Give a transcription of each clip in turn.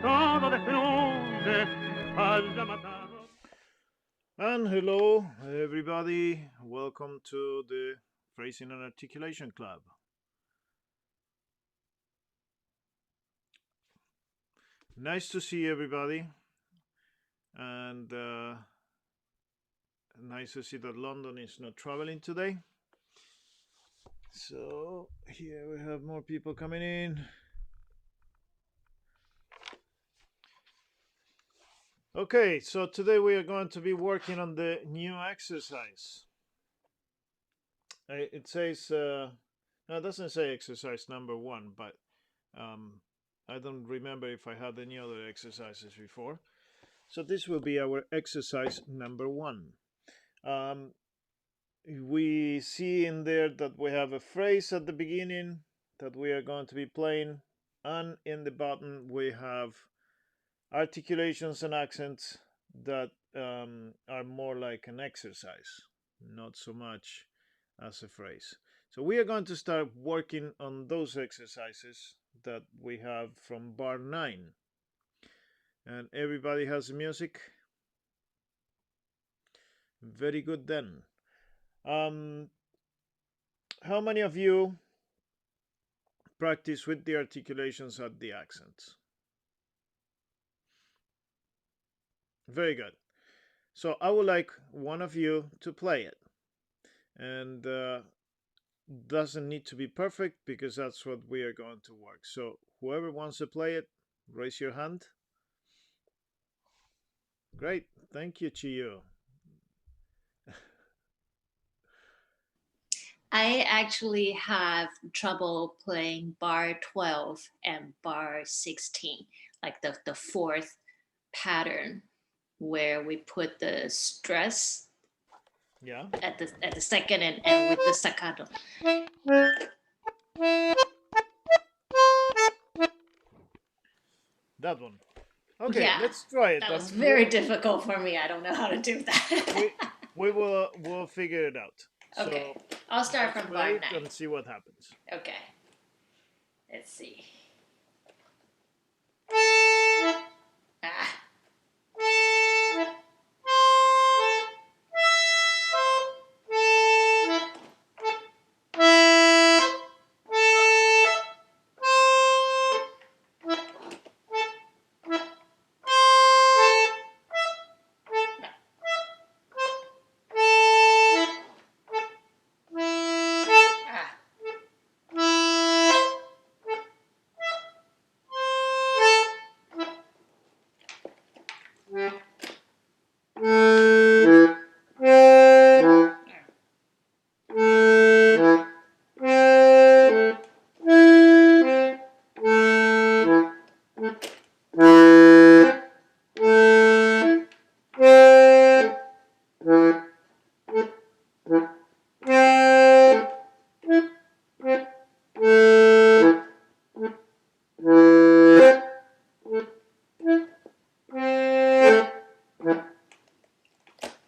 todo destruye, haya matado. And hello, everybody. Welcome to the Phrasing and Articulation Club. Nice to see everybody, and nice to see that London is not traveling today. So, here we have more people coming in. Okay, so today we are going to be working on the new exercise. It says, no, it doesn't say exercise number one, but I don't remember if I had any other exercises before. So this will be our exercise number one. Um, we see in there that we have a phrase at the beginning that we are going to be playing, and in the bottom we have articulations and accents that are more like an exercise, not so much as a phrase. So we are going to start working on those exercises that we have from bar 9. And everybody has music. Very good then. Um, how many of you practice with the articulations at the accents? Very good. So I would like one of you to play it. And doesn't need to be perfect because that's what we are going to work. So whoever wants to play it, raise your hand. Great. Thank you, Chiyo. I actually have trouble playing bar 12 and bar 16, like the fourth pattern where we put the stress Yeah. at the second and with the staccato. That one. Okay, Yeah, let's try it. that was very difficult for me. I don't know how to do we that. we'll figure it out. Okay, So I'll start let's from bar play it 9. and see what happens. Okay, let's see. Ah. Ah.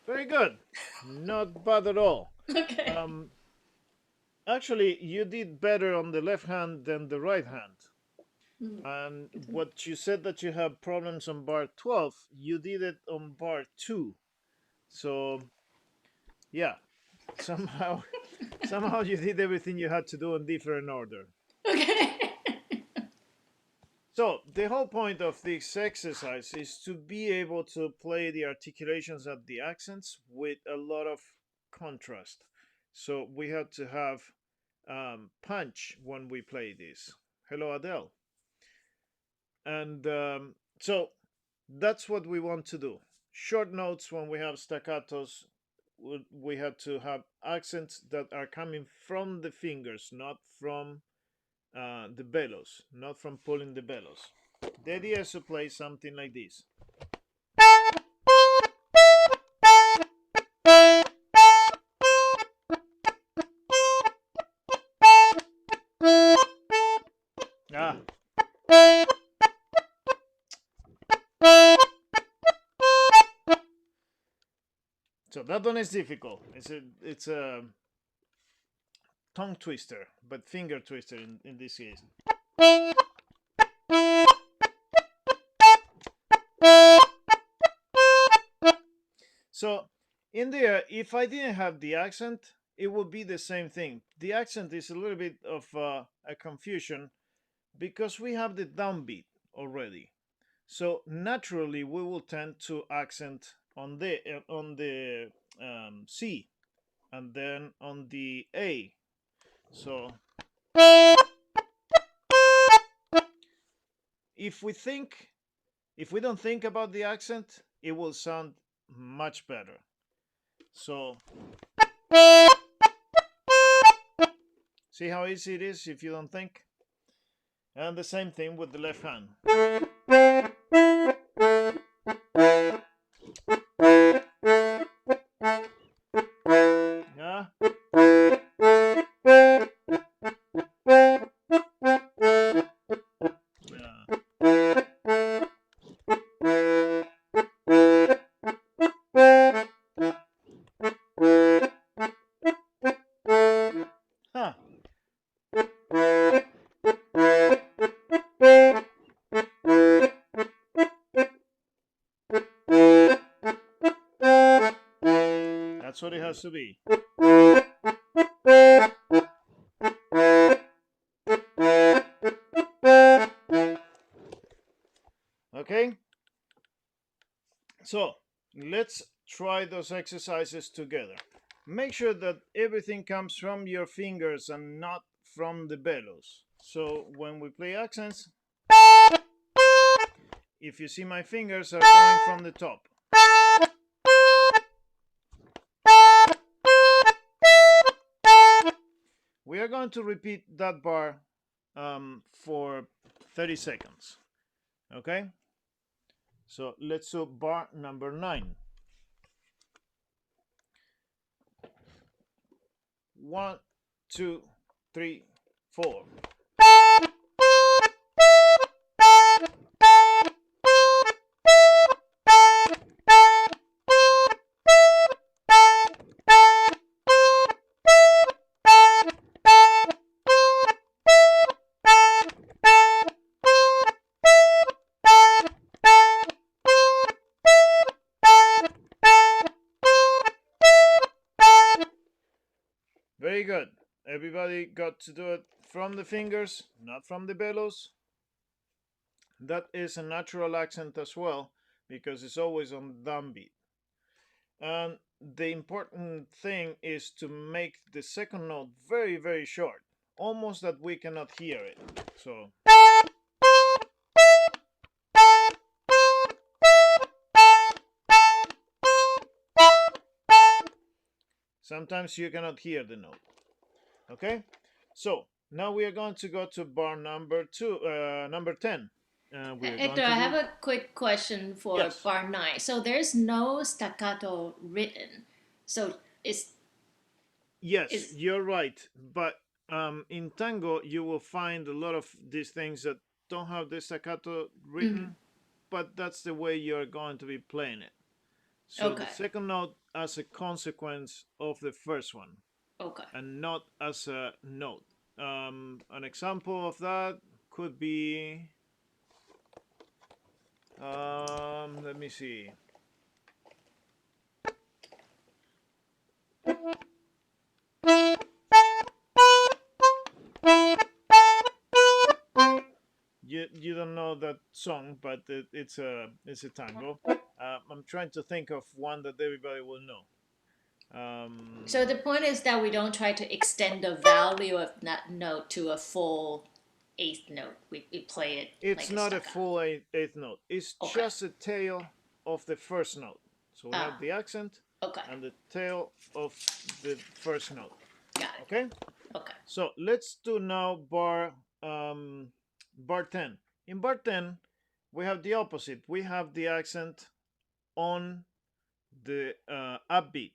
Very good. Not bad at all. Okay. Um, actually, you did better on the left hand than the right hand. And what you said that you have problems on bar 12, you did it on bar 2. So, yeah, somehow somehow you did everything you had to do in different order. Okay. So, the whole point of this exercise is to be able to play the articulations at the accents with a lot of contrast. So, we have to have punch when we play this. Hello, Adele. And so, that's what we want to do. Short notes when we have staccatos, we have to have accents that are coming from the fingers, not from the bellows, not from pulling the bellows. The idea is to play something like this. Ah. So that one is difficult. It's a tongue twister, but finger twister in this case. So in there, if I didn't have the accent, it would be the same thing. The accent is a little bit of a confusion because we have the downbeat already. So naturally, we will tend to accent on the C and then on the A. So if we think, if we don't think about the accent, it will sound much better. So see how easy it is if you don't think? And the same thing with the left hand. Yeah. Huh. That's what it has to be. Okay? So, let's try those exercises together. Make sure that everything comes from your fingers and not from the bellows. So, when we play accents, if you see my fingers are going from the top. We are going to repeat that bar for 30 seconds. Okay? So let's do bar number 9. 1, 2, 3, 4. Very good. Everybody got to do it from the fingers, not from the bellows. That is a natural accent as well because it's always on downbeat. And the important thing is to make the second note very, very short, almost that we cannot hear it. So sometimes you cannot hear the note. Okay, so now we are going to go to bar number 10. Hector, I have a quick question for Yes. bar 9. So there's no staccato written. So Yes, you're right. But in tango, you will find a lot of these things that don't have the staccato written, but that's the way you're going to be playing it. So okay. the second note as a consequence of the first one, Okay. and not as a note. An example of that could be, let me see. You don't know that song, but it's a tango. I'm trying to think of one that everybody will know. So the point is that we don't try to extend the value of that note to a full eighth note. We play it. It's like not a full eighth note. It's okay. just a tail of the first note. So we have the accent and the tail of the first note. Got it. Okay. Okay. So let's do now bar 10. In bar 10, we have the opposite. We have the accent on the upbeat.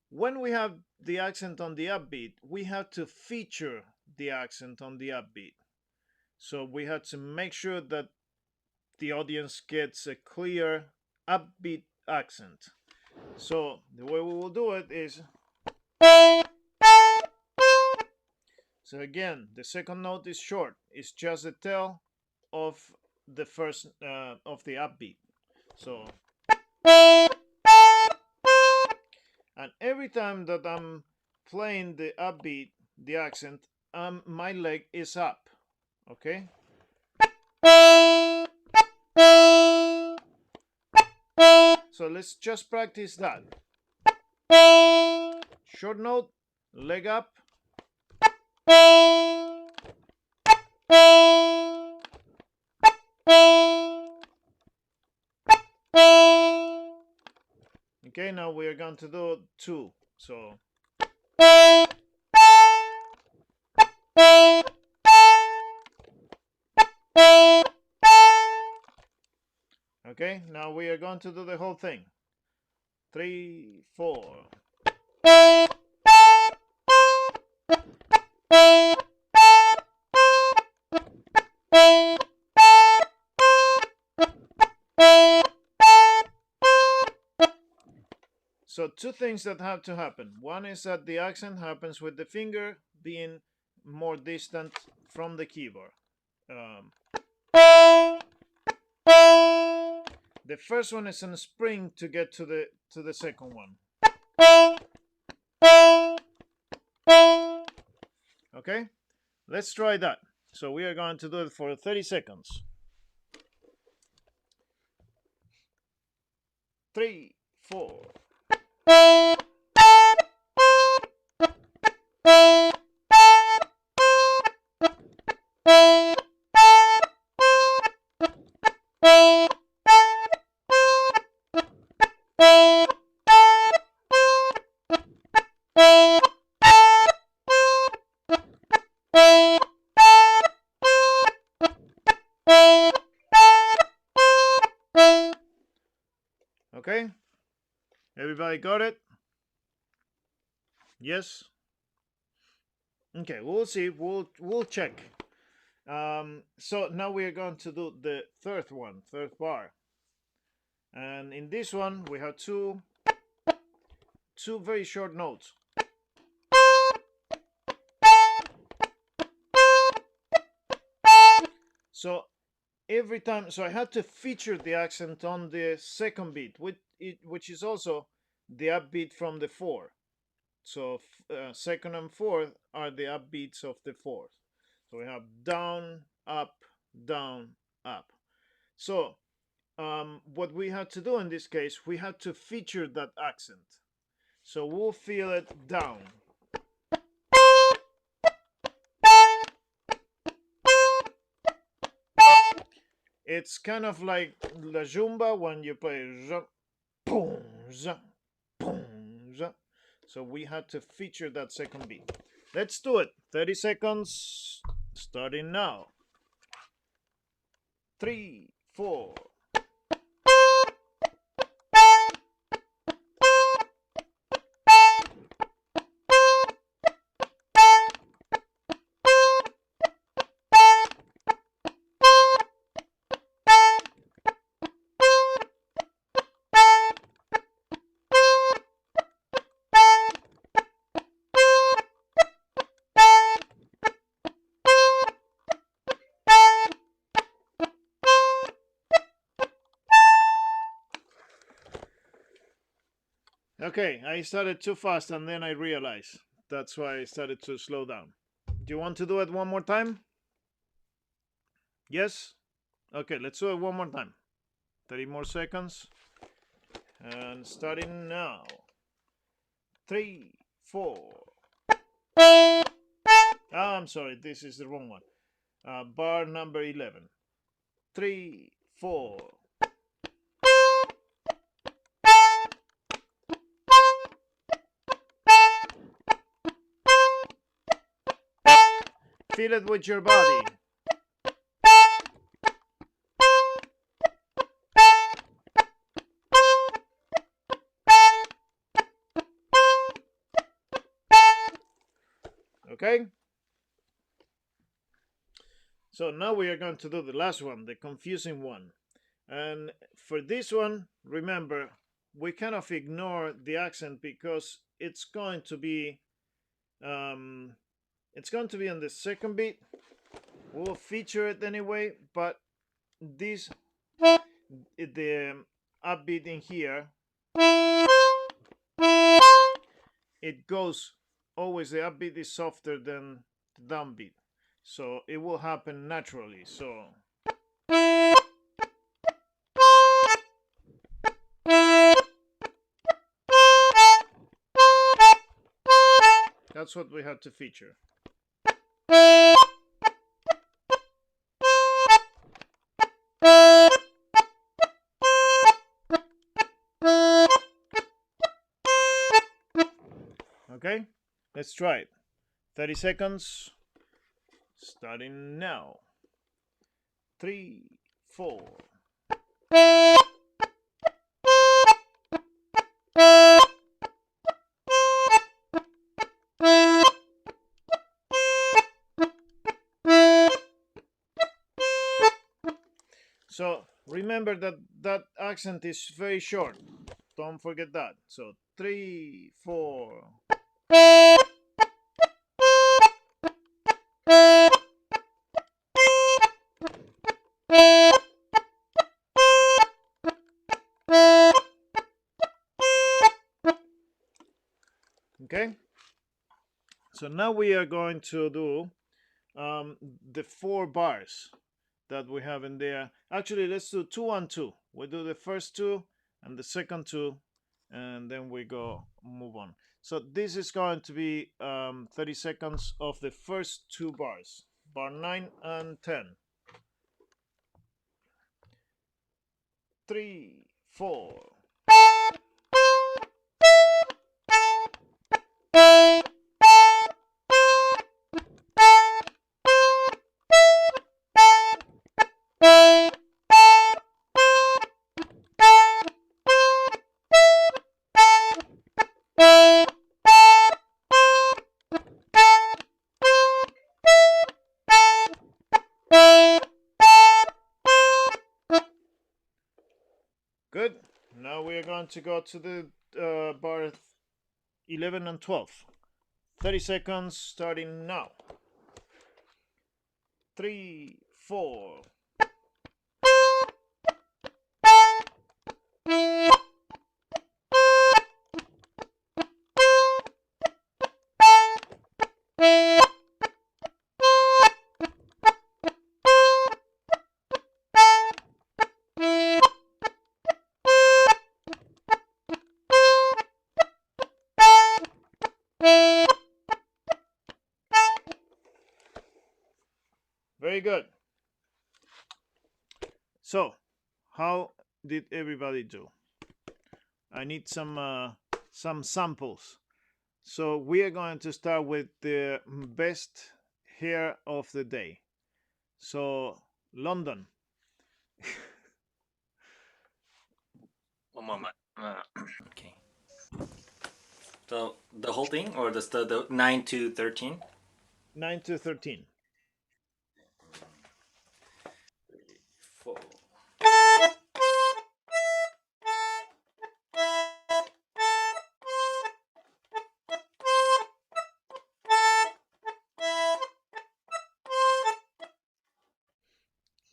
When we have the accent on the upbeat, we have to feature the accent on the upbeat. So we have to make sure that the audience gets a clear upbeat accent. So the way we will do it is, so again, the second note is short. It's just the tail of the first of the upbeat. So And every time that I'm playing the upbeat, the accent, my leg is up. Okay? So let's just practice that. Short note, leg up. Okay, now we are going to do 2. So okay, now we are going to do the whole thing. 3, 4. So 2 things that have to happen. One is that the accent happens with the finger being more distant from the keyboard. The first one is a spring to get to the second one. Okay, let's try that. So we are going to do it for 30 seconds. 3, 4. Okay, everybody got it? Yes. Okay, we'll see. We'll check. So now we are going to do the third bar, and in this one we have two very short notes. So every time, so I had to feature the accent on the second beat, which is also the upbeat from the 4. So second and fourth are the upbeats of the 4th. So we have down, up, down, up. So what we had to do in this case, we had to feature that accent. So we'll feel it down. It's kind of like La Jumba when you play boom, boom. So we had to feature that second beat. Let's do it. 30 seconds starting now. 3, 4. Okay, I started too fast and then I realized. That's why I started to slow down. Do you want to do it one more time? Yes? Okay, let's do it one more time. 30 more seconds. And starting now. 3, 4. I'm sorry, this is the wrong one. Bar number 11. 3, 4. Feel it with your body. Okay? So now we are going to do the last one, the confusing one. And for this one, remember, we kind of ignore the accent because it's going to be on the second beat. We'll feature it anyway, but the upbeat in here it goes always, the upbeat is softer than the downbeat. So it will happen naturally. So that's what we had to feature. Okay, let's try it. 30 seconds, starting now. 3, 4. So remember that that accent is very short. Don't forget that. So 3, 4. Okay. So now we are going to do the 4 bars that we have in there. Actually, let's do 2 and 2. We do the first 2 and the second 2, and then we go move on. So this is going to be 30 seconds of the first 2 bars, bar 9 and 10. 3, 4. Good. Now we are going to go to the bar 11 and 12. 30 seconds starting now. 3, 4. Very good. So, how did everybody do? I need some samples. So we are going to start with the best hair of the day. So London. One moment. Okay. So the whole thing, or the 9 to 13? 9 to 13. 4.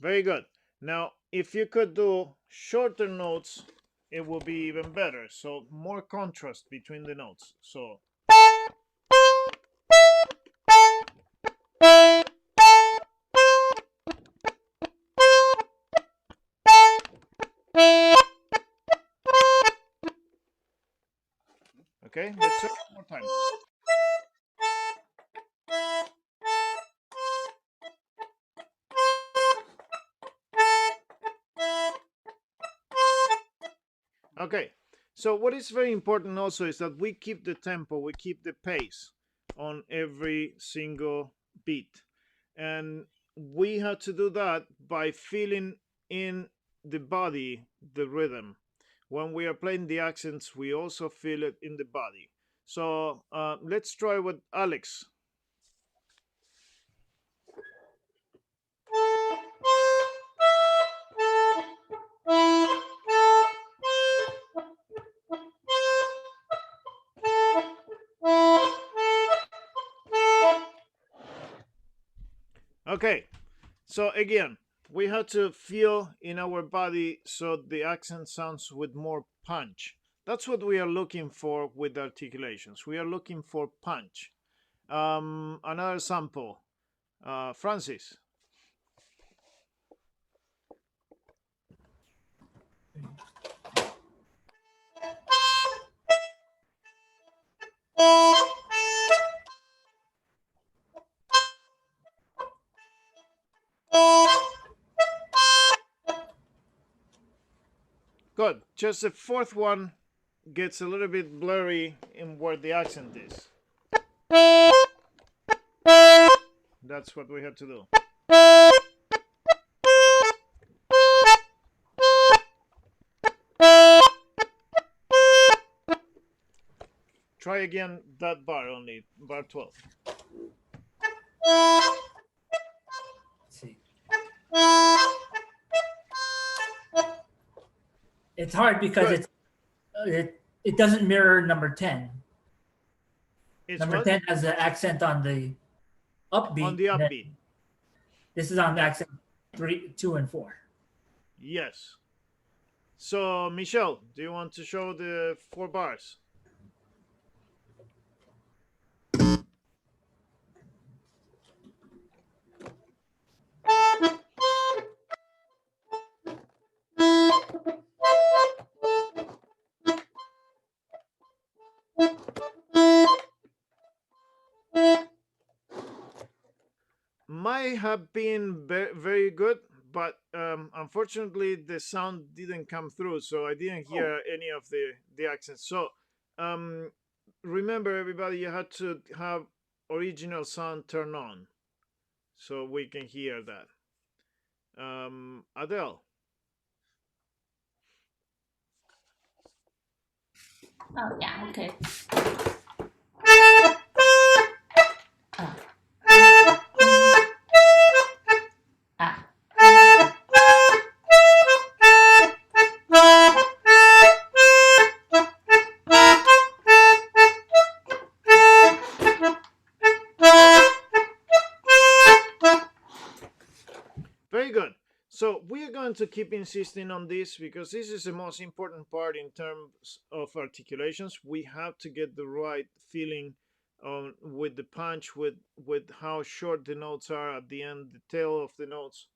Very good. Now, if you could do shorter notes, it will be even better. So more contrast between the notes. So okay, let's try it one more time. Okay, so what is very important also is that we keep the tempo, we keep the pace on every single beat. And we have to do that by feeling in the body the rhythm. When we are playing the accents, we also feel it in the body. So let's try with Alex. Okay, so again, we have to feel in our body so the accent sounds with more punch. That's what we are looking for with articulations. We are looking for punch. Another sample. Francis. Good. Just the fourth one gets a little bit blurry in where the accent is. That's what we have to do. Try again that bar only, bar 12. Let's see. It's hard because Good. it doesn't mirror number 10. It's Number what? 10 has the accent on the upbeat. On the and then upbeat. This is on the accent 3, 2, and 4. Yes. So, Michelle, do you want to show the 4 bars? Might have been very good, but unfortunately the sound didn't come through, so I didn't hear any of the accents. So remember, everybody, you had to have original sound turned on so we can hear that. Adele. Oh, yeah, okay. Ah. Very good. So we are going to keep insisting on this because this is the most important part in terms of articulations. We have to get the right feeling with the punch, with how short the notes are at the end, the tail of the notes,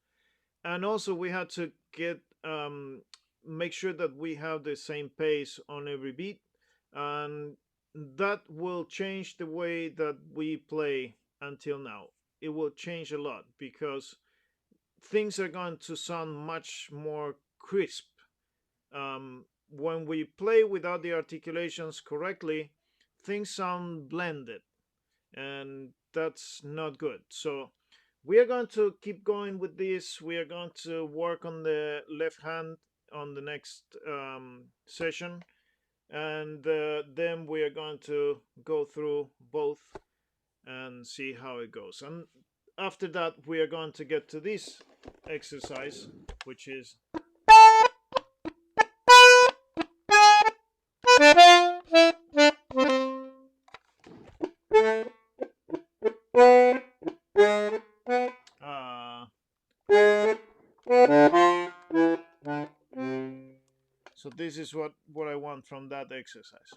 and also we have to get make sure that we have the same pace on every beat, and that will change the way that we play until now. It will change a lot because things are going to sound much more crisp. When we play without the articulations correctly, things sound blended, and that's not good. So we are going to keep going with this. We are going to work on the left hand on the next session, and then we are going to go through both and see how it goes. And after that, we are going to get to this exercise, which is so this is what I want from that exercise.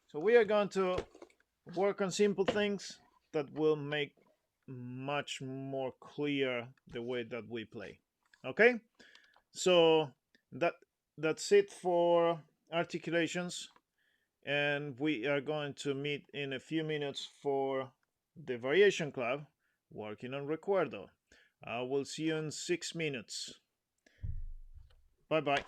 So we are going to work on simple things that will make much more clear the way that we play. Okay, so that's it for articulations, and we are going to meet in a few minutes for the variation club working on recuerdo. I will see you in 6 minutes. Bye bye.